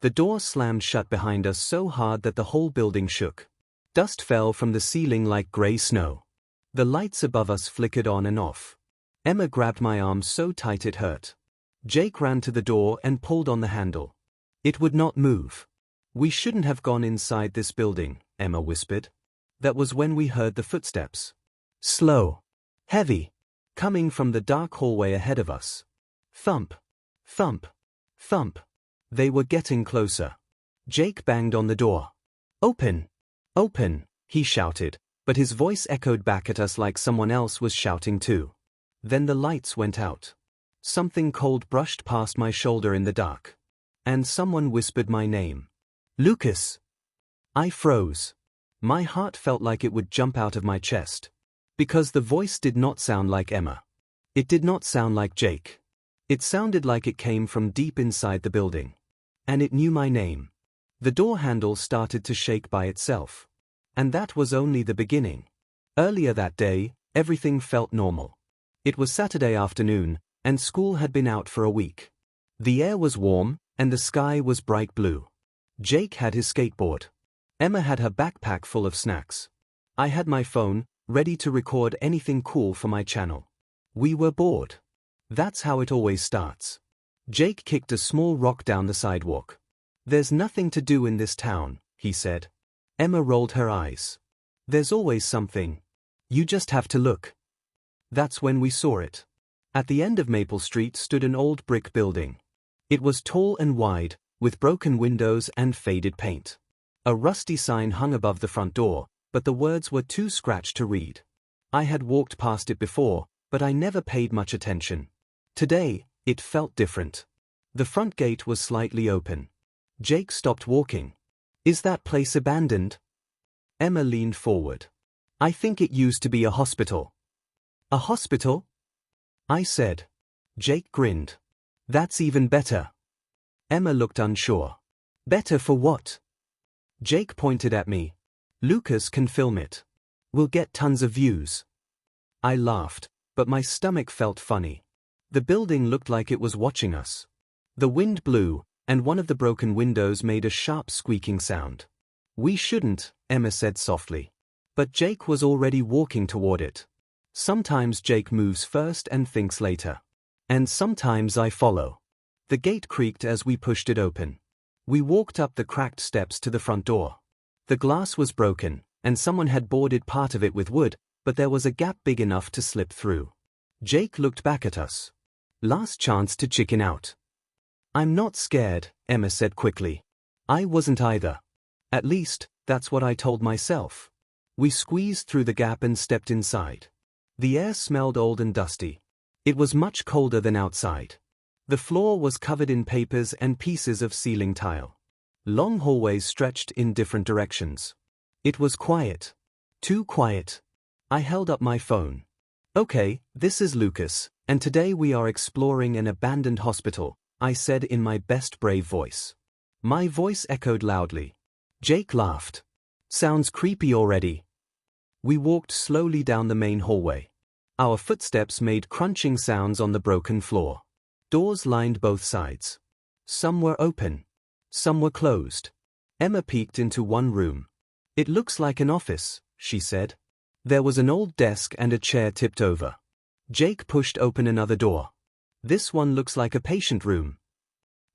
The door slammed shut behind us so hard that the whole building shook. Dust fell from the ceiling like gray snow. The lights above us flickered on and off. Emma grabbed my arm so tight it hurt. Jake ran to the door and pulled on the handle. It would not move. "We shouldn't have gone inside this building," Emma whispered. That was when we heard the footsteps. Slow. Heavy. Coming from the dark hallway ahead of us. Thump. Thump. Thump. They were getting closer. Jake banged on the door. "Open! Open!" he shouted, but his voice echoed back at us like someone else was shouting too. Then the lights went out. Something cold brushed past my shoulder in the dark. And someone whispered my name. "Lucas!" I froze. My heart felt like it would jump out of my chest. Because the voice did not sound like Emma. It did not sound like Jake. It sounded like it came from deep inside the building. And it knew my name. The door handle started to shake by itself. And that was only the beginning. Earlier that day, everything felt normal. It was Saturday afternoon, and school had been out for a week. The air was warm, and the sky was bright blue. Jake had his skateboard. Emma had her backpack full of snacks. I had my phone, ready to record anything cool for my channel. We were bored. That's how it always starts. Jake kicked a small rock down the sidewalk. "There's nothing to do in this town," he said. Emma rolled her eyes. "There's always something. You just have to look." That's when we saw it. At the end of Maple Street stood an old brick building. It was tall and wide, with broken windows and faded paint. A rusty sign hung above the front door, but the words were too scratched to read. I had walked past it before, but I never paid much attention. Today, it felt different. The front gate was slightly open. Jake stopped walking. "Is that place abandoned?" Emma leaned forward. "I think it used to be a hospital." "A hospital?" I said. Jake grinned. "That's even better." Emma looked unsure. "Better for what?" Jake pointed at me. "Lucas can film it. We'll get tons of views." I laughed, but my stomach felt funny. The building looked like it was watching us. The wind blew, and one of the broken windows made a sharp squeaking sound. "We shouldn't," Emma said softly. But Jake was already walking toward it. Sometimes Jake moves first and thinks later. And sometimes I follow. The gate creaked as we pushed it open. We walked up the cracked steps to the front door. The glass was broken, and someone had boarded part of it with wood, but there was a gap big enough to slip through. Jake looked back at us. Last chance to chicken out. "I'm not scared," Emma said quickly. I wasn't either. At least, that's what I told myself. We squeezed through the gap and stepped inside. The air smelled old and dusty. It was much colder than outside. The floor was covered in papers and pieces of ceiling tile. Long hallways stretched in different directions. It was quiet. Too quiet. I held up my phone. "Okay, this is Lucas, and today we are exploring an abandoned hospital," I said in my best brave voice. My voice echoed loudly. Jake laughed. "Sounds creepy already." We walked slowly down the main hallway. Our footsteps made crunching sounds on the broken floor. Doors lined both sides. Some were open. Some were closed. Emma peeked into one room. "It looks like an office," she said. There was an old desk and a chair tipped over. Jake pushed open another door. "This one looks like a patient room."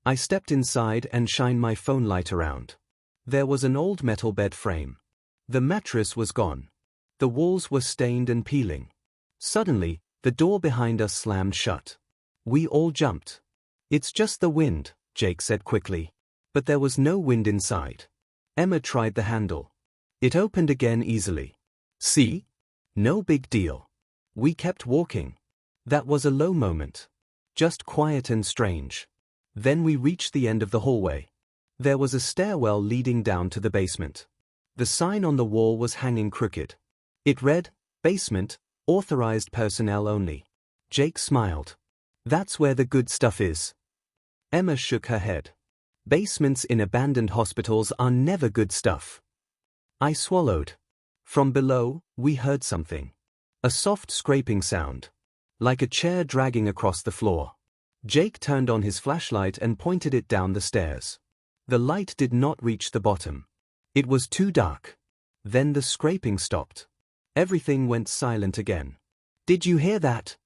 I stepped inside and shined my phone light around. There was an old metal bed frame. The mattress was gone. The walls were stained and peeling. Suddenly, the door behind us slammed shut. We all jumped. "It's just the wind," Jake said quickly. But there was no wind inside. Emma tried the handle. It opened again easily. "See? No big deal." We kept walking. That was a low moment. Just quiet and strange. Then we reached the end of the hallway. There was a stairwell leading down to the basement. The sign on the wall was hanging crooked. It read, "Basement, authorized personnel only." Jake smiled. "That's where the good stuff is." Emma shook her head. "Basements in abandoned hospitals are never good stuff." I swallowed. From below, we heard something. A soft scraping sound. Like a chair dragging across the floor. Jake turned on his flashlight and pointed it down the stairs. The light did not reach the bottom. It was too dark. Then the scraping stopped. Everything went silent again. "Did you hear that?"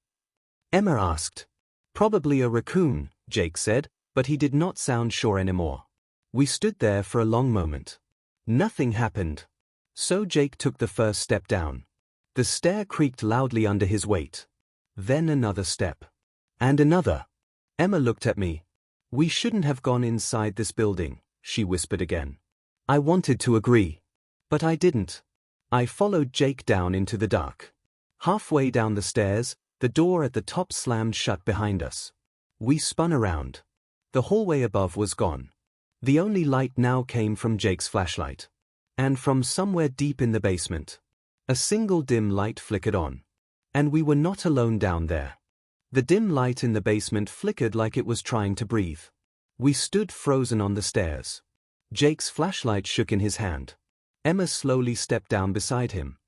Emma asked. "Probably a raccoon," Jake said, but he did not sound sure anymore. We stood there for a long moment. Nothing happened. So Jake took the first step down. The stair creaked loudly under his weight. Then another step. And another. Emma looked at me. "We shouldn't have gone inside this building," she whispered again. I wanted to agree. But I didn't. I followed Jake down into the dark. Halfway down the stairs, the door at the top slammed shut behind us. We spun around. The hallway above was gone. The only light now came from Jake's flashlight. And from somewhere deep in the basement. A single dim light flickered on. And we were not alone down there. The dim light in the basement flickered like it was trying to breathe. We stood frozen on the stairs. Jake's flashlight shook in his hand. Emma slowly stepped down beside him.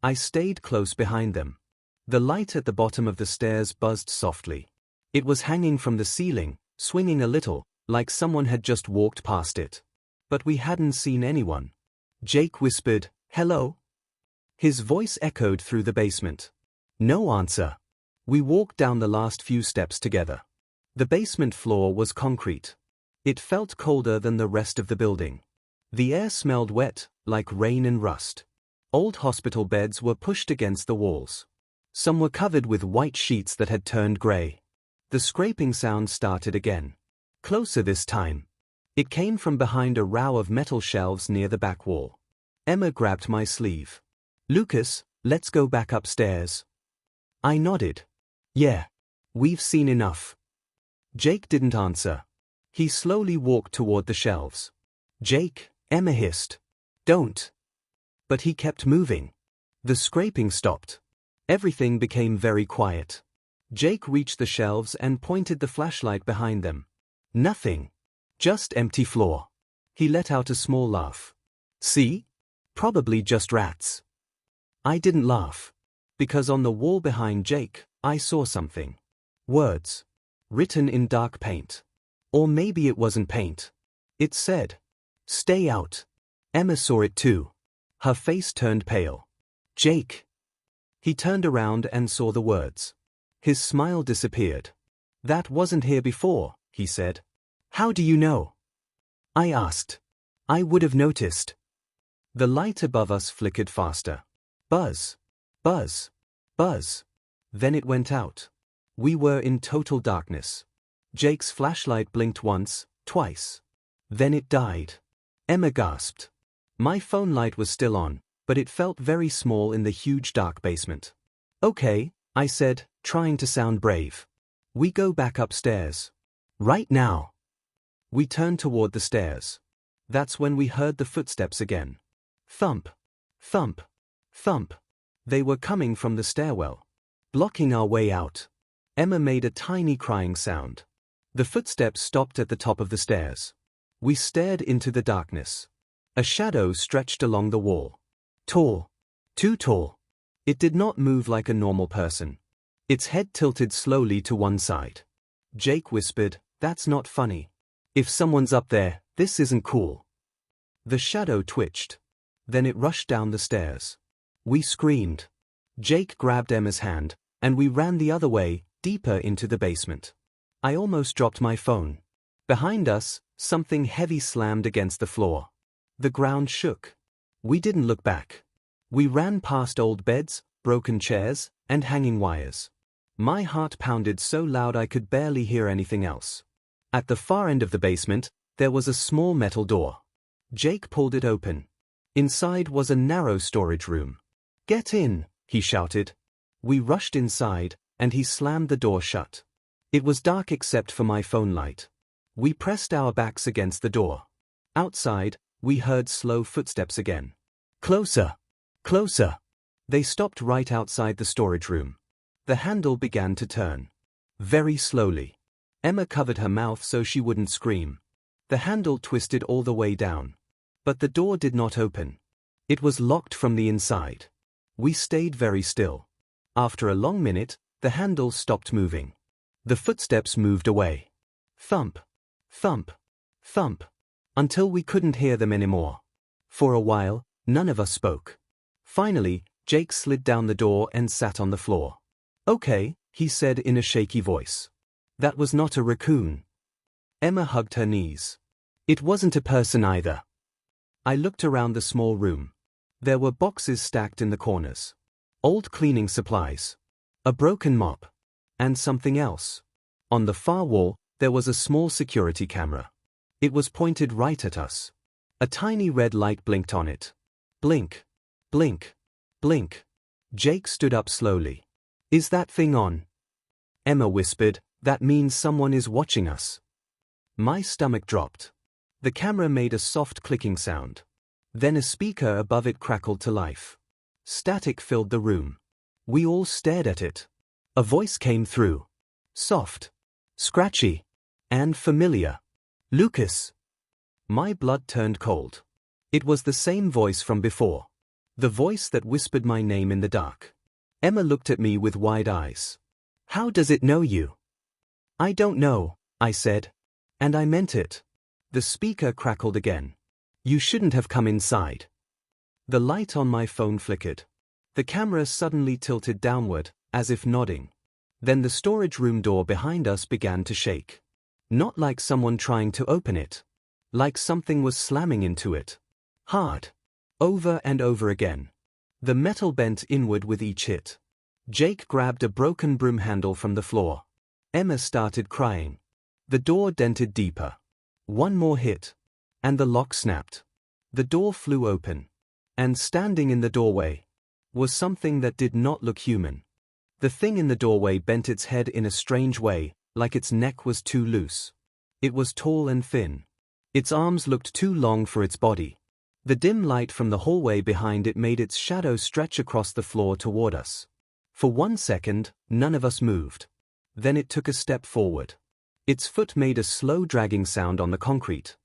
I stayed close behind them. The light at the bottom of the stairs buzzed softly. It was hanging from the ceiling, swinging a little, like someone had just walked past it. But we hadn't seen anyone. Jake whispered, "Hello?" His voice echoed through the basement. No answer. We walked down the last few steps together. The basement floor was concrete. It felt colder than the rest of the building. The air smelled wet, like rain and rust. Old hospital beds were pushed against the walls. Some were covered with white sheets that had turned gray. The scraping sound started again. Closer this time. It came from behind a row of metal shelves near the back wall. Emma grabbed my sleeve. "Lucas, let's go back upstairs." I nodded. "Yeah. We've seen enough." Jake didn't answer. He slowly walked toward the shelves. "Jake," Emma hissed. "Don't." But he kept moving. The scraping stopped. Everything became very quiet. Jake reached the shelves and pointed the flashlight behind them. Nothing. Just empty floor. He let out a small laugh. "See? Probably just rats." I didn't laugh. Because on the wall behind Jake, I saw something. Words. Written in dark paint. Or maybe it wasn't paint. It said, "Stay out." Emma saw it too. Her face turned pale. "Jake." He turned around and saw the words. His smile disappeared. "That wasn't here before," he said. "How do you know?" I asked. "I would have noticed." The light above us flickered faster. Buzz. Buzz. Buzz. Then it went out. We were in total darkness. Jake's flashlight blinked once, twice. Then it died. Emma gasped. My phone light was still on, but it felt very small in the huge dark basement. "Okay," I said, trying to sound brave. "We go back upstairs. Right now." We turned toward the stairs. That's when we heard the footsteps again. Thump. Thump. Thump. They were coming from the stairwell. Blocking our way out. Emma made a tiny crying sound. The footsteps stopped at the top of the stairs. We stared into the darkness. A shadow stretched along the wall. Tall. Too tall. It did not move like a normal person. Its head tilted slowly to one side. Jake whispered, "That's not funny. If someone's up there, this isn't cool." The shadow twitched. Then it rushed down the stairs. We screamed. Jake grabbed Emma's hand, and we ran the other way, deeper into the basement. I almost dropped my phone. Behind us, something heavy slammed against the floor. The ground shook. We didn't look back. We ran past old beds, broken chairs, and hanging wires. My heart pounded so loud I could barely hear anything else. At the far end of the basement, there was a small metal door. Jake pulled it open. Inside was a narrow storage room. "Get in," he shouted. We rushed inside, and he slammed the door shut. It was dark except for my phone light. We pressed our backs against the door. Outside, we heard slow footsteps again. Closer. Closer. They stopped right outside the storage room. The handle began to turn. Very slowly. Emma covered her mouth so she wouldn't scream. The handle twisted all the way down. But the door did not open. It was locked from the inside. We stayed very still. After a long minute, the handle stopped moving. The footsteps moved away. Thump. Thump. Thump. until we couldn't hear them anymore. For a while, none of us spoke. Finally, Jake slid down the door and sat on the floor. "Okay," he said in a shaky voice. "That was not a raccoon." Emma hugged her knees. "It wasn't a person either." I looked around the small room. There were boxes stacked in the corners. Old cleaning supplies. A broken mop. And something else. On the far wall, there was a small security camera. It was pointed right at us. A tiny red light blinked on it. Blink. Blink. Blink. Jake stood up slowly. "Is that thing on?" Emma whispered, "That means someone is watching us." My stomach dropped. The camera made a soft clicking sound. Then a speaker above it crackled to life. Static filled the room. We all stared at it. A voice came through. Soft. Scratchy. And familiar. "Lucas." My blood turned cold. It was the same voice from before. The voice that whispered my name in the dark. Emma looked at me with wide eyes. "How does it know you?" "I don't know," I said. And I meant it. The speaker crackled again. "You shouldn't have come inside." The light on my phone flickered. The camera suddenly tilted downward, as if nodding. Then the storage room door behind us began to shake. Not like someone trying to open it. Like something was slamming into it. Hard. Over and over again. The metal bent inward with each hit. Jake grabbed a broken broom handle from the floor. Emma started crying. The door dented deeper. One more hit. And the lock snapped. The door flew open. And standing in the doorway was something that did not look human. The thing in the doorway bent its head in a strange way, like its neck was too loose. It was tall and thin. Its arms looked too long for its body. The dim light from the hallway behind it made its shadow stretch across the floor toward us. For 1 second, none of us moved. Then it took a step forward. Its foot made a slow dragging sound on the concrete.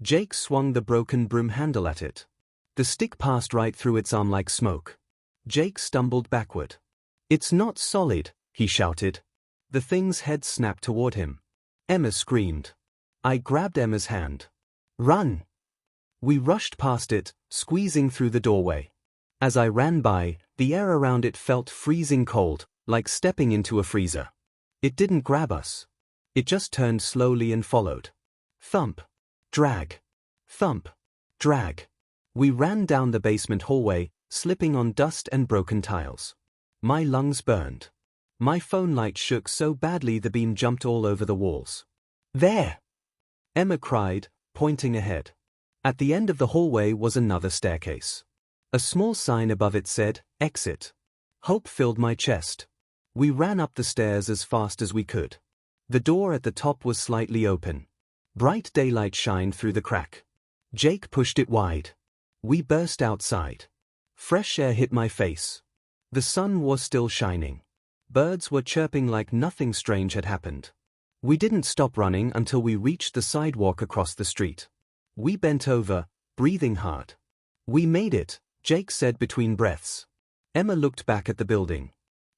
Jake swung the broken broom handle at it. The stick passed right through its arm like smoke. Jake stumbled backward. "It's not solid," he shouted. The thing's head snapped toward him. Emma screamed. I grabbed Emma's hand. "Run!" We rushed past it, squeezing through the doorway. As I ran by, the air around it felt freezing cold, like stepping into a freezer. It didn't grab us. It just turned slowly and followed. Thump. Drag. Thump. Drag. We ran down the basement hallway, slipping on dust and broken tiles. My lungs burned. My phone light shook so badly the beam jumped all over the walls. "There!" Emma cried, pointing ahead. At the end of the hallway was another staircase. A small sign above it said, "Exit." Hope filled my chest. We ran up the stairs as fast as we could. The door at the top was slightly open. Bright daylight shined through the crack. Jake pushed it wide. We burst outside. Fresh air hit my face. The sun was still shining. Birds were chirping like nothing strange had happened. We didn't stop running until we reached the sidewalk across the street. We bent over, breathing hard. "We made it," Jake said between breaths. Emma looked back at the building.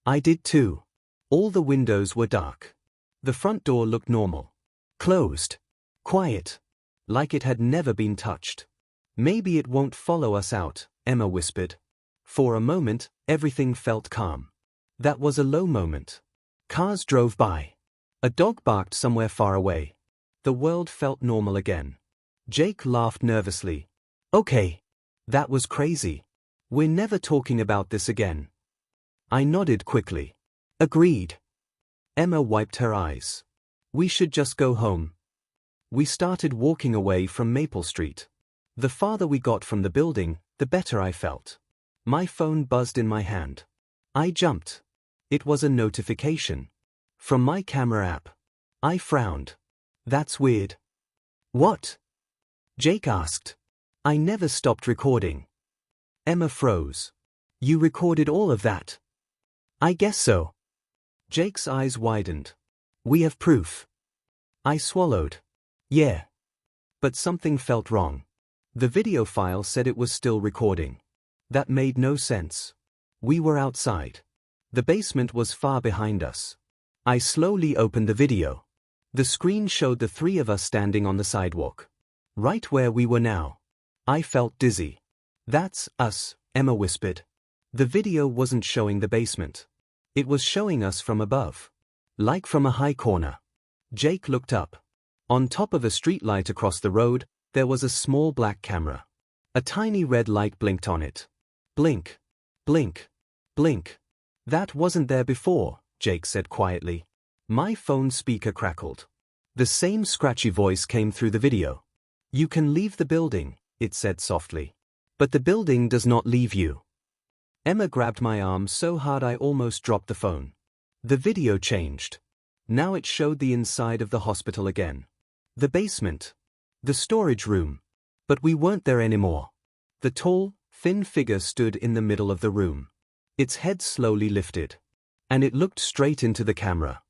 I did too. All the windows were dark. The front door looked normal. Closed. Quiet. Like it had never been touched. "Maybe it won't follow us out," Emma whispered. For a moment, everything felt calm. That was a low moment. Cars drove by. A dog barked somewhere far away. The world felt normal again. Jake laughed nervously. "Okay. That was crazy. We're never talking about this again." I nodded quickly. "Agreed." Emma wiped her eyes. "We should just go home." We started walking away from Maple Street. The farther we got from the building, the better I felt. My phone buzzed in my hand. I jumped. It was a notification. From my camera app. I frowned. "That's weird." "What?" Jake asked. "I never stopped recording." Emma froze. "You recorded all of that?" "I guess so." Jake's eyes widened. "We have proof." I swallowed. "Yeah." But something felt wrong. The video file said it was still recording. That made no sense. We were outside. The basement was far behind us. I slowly opened the video. The screen showed the three of us standing on the sidewalk. Right where we were now. I felt dizzy. That's us, Emma whispered. The video wasn't showing the basement. It was showing us from above. Like from a high corner. Jake looked up. On top of a streetlight across the road, there was a small black camera. A tiny red light blinked on it. Blink. Blink. Blink. That wasn't there before, Jake said quietly. My phone speaker crackled. The same scratchy voice came through the video. You can leave the building, it said softly. But the building does not leave you. Emma grabbed my arm so hard I almost dropped the phone. The video changed. Now it showed the inside of the hospital again. The basement. The storage room. But we weren't there anymore. The tall, thin figure stood in the middle of the room. Its head slowly lifted. And it looked straight into the camera.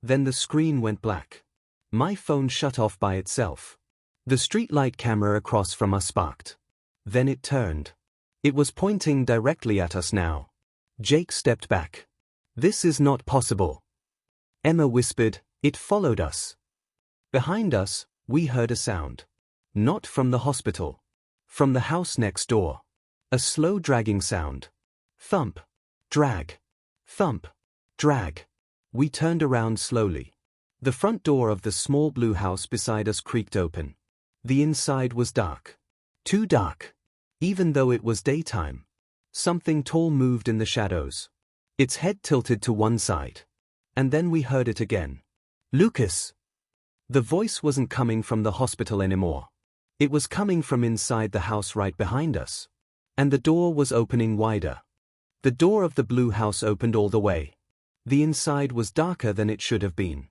Then the screen went black. My phone shut off by itself. The streetlight camera across from us sparked. Then it turned. It was pointing directly at us now. Jake stepped back. This is not possible. Emma whispered, it followed us. Behind us, we heard a sound. Not from the hospital. From the house next door. A slow dragging sound. Thump. Drag. Thump. Drag. We turned around slowly. The front door of the small blue house beside us creaked open. The inside was dark. Too dark. Even though it was daytime. Something tall moved in the shadows. Its head tilted to one side. And then we heard it again. Lucas. The voice wasn't coming from the hospital anymore. It was coming from inside the house right behind us. And the door was opening wider. The door of the blue house opened all the way. The inside was darker than it should have been.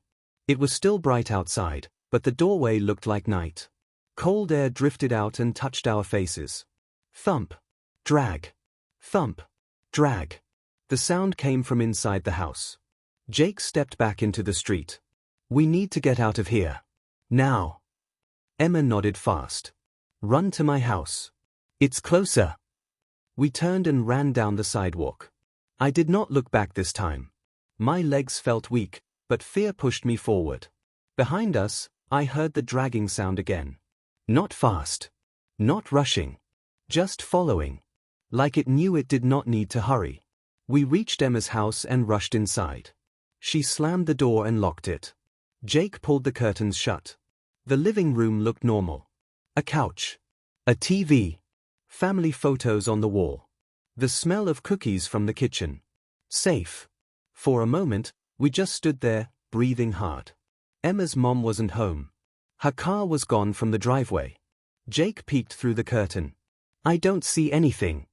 It was still bright outside, but the doorway looked like night. Cold air drifted out and touched our faces. Thump. Drag. Thump. Drag. The sound came from inside the house. Jake stepped back into the street. We need to get out of here. Now. Emma nodded fast. Run to my house. It's closer. We turned and ran down the sidewalk. I did not look back this time. My legs felt weak, but fear pushed me forward. Behind us, I heard the dragging sound again. Not fast. Not rushing. Just following. Like it knew it did not need to hurry. We reached Emma's house and rushed inside. She slammed the door and locked it. Jake pulled the curtains shut. The living room looked normal. A couch. A TV. Family photos on the wall. The smell of cookies from the kitchen. Safe. For a moment, we just stood there, breathing hard. Emma's mom wasn't home. Her car was gone from the driveway. Jake peeked through the curtain. I don't see anything.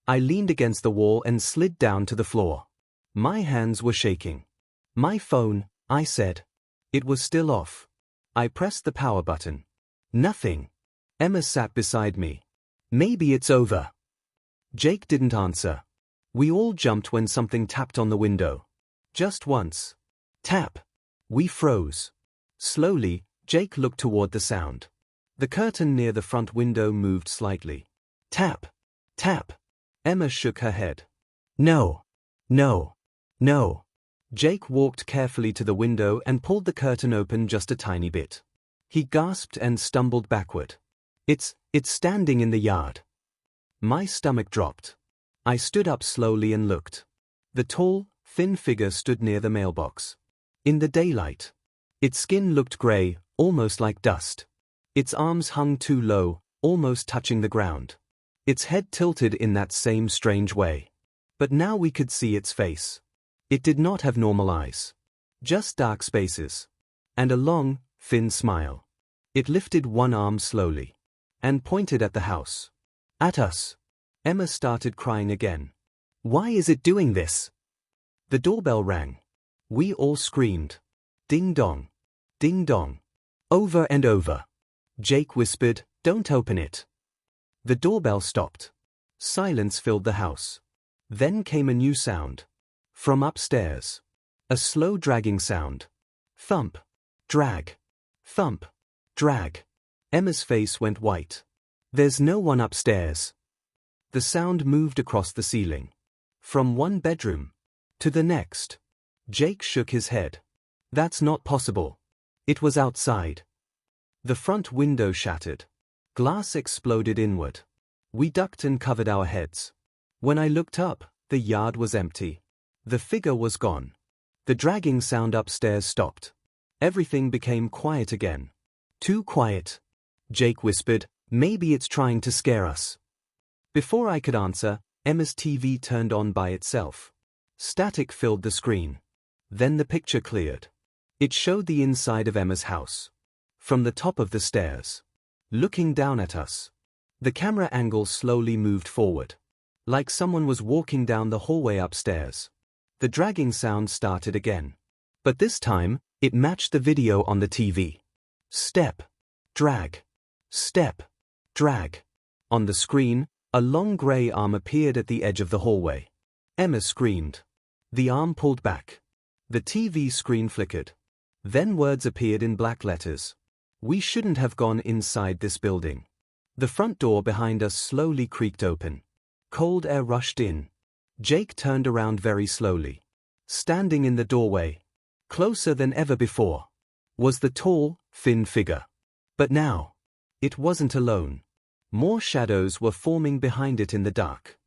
I leaned against the wall and slid down to the floor. My hands were shaking. My phone, I said. It was still off. I pressed the power button. Nothing. Emma sat beside me. Maybe it's over. Jake didn't answer. We all jumped when something tapped on the window. Just once. Tap. We froze. Slowly, Jake looked toward the sound. The curtain near the front window moved slightly. Tap. Tap. Emma shook her head. No. No. No. Jake walked carefully to the window and pulled the curtain open just a tiny bit. He gasped and stumbled backward. It's standing in the yard. My stomach dropped. I stood up slowly and looked. The tall, thin figure stood near the mailbox. In the daylight. Its skin looked gray, almost like dust. Its arms hung too low, almost touching the ground. Its head tilted in that same strange way. But now we could see its face. It did not have normal eyes. Just dark spaces. And a long, thin smile. It lifted one arm slowly. And pointed at the house. At us. Emma started crying again. Why is it doing this? The doorbell rang. We all screamed. Ding dong. Ding dong. Over and over. Jake whispered, don't open it. The doorbell stopped. Silence filled the house. Then came a new sound. From upstairs. A slow dragging sound. Thump. Drag. Thump. Drag. Emma's face went white. There's no one upstairs. The sound moved across the ceiling. From one bedroom. To the next. Jake shook his head. That's not possible. It was outside. The front window shattered. Glass exploded inward. We ducked and covered our heads. When I looked up, the yard was empty. The figure was gone. The dragging sound upstairs stopped. Everything became quiet again. Too quiet. Jake whispered, "Maybe it's trying to scare us." Before I could answer, Emma's TV turned on by itself. Static filled the screen. Then the picture cleared. It showed the inside of Emma's house. From the top of the stairs. Looking down at us. The camera angle slowly moved forward. Like someone was walking down the hallway upstairs. The dragging sound started again. But this time, it matched the video on the TV. Step. Drag. Step. Drag. On the screen, a long grey arm appeared at the edge of the hallway. Emma screamed. The arm pulled back. The TV screen flickered. Then words appeared in black letters. "We shouldn't have gone inside this building." The front door behind us slowly creaked open. Cold air rushed in. Jake turned around very slowly. Standing in the doorway, closer than ever before, was the tall, thin figure. But now, it wasn't alone. More shadows were forming behind it in the dark.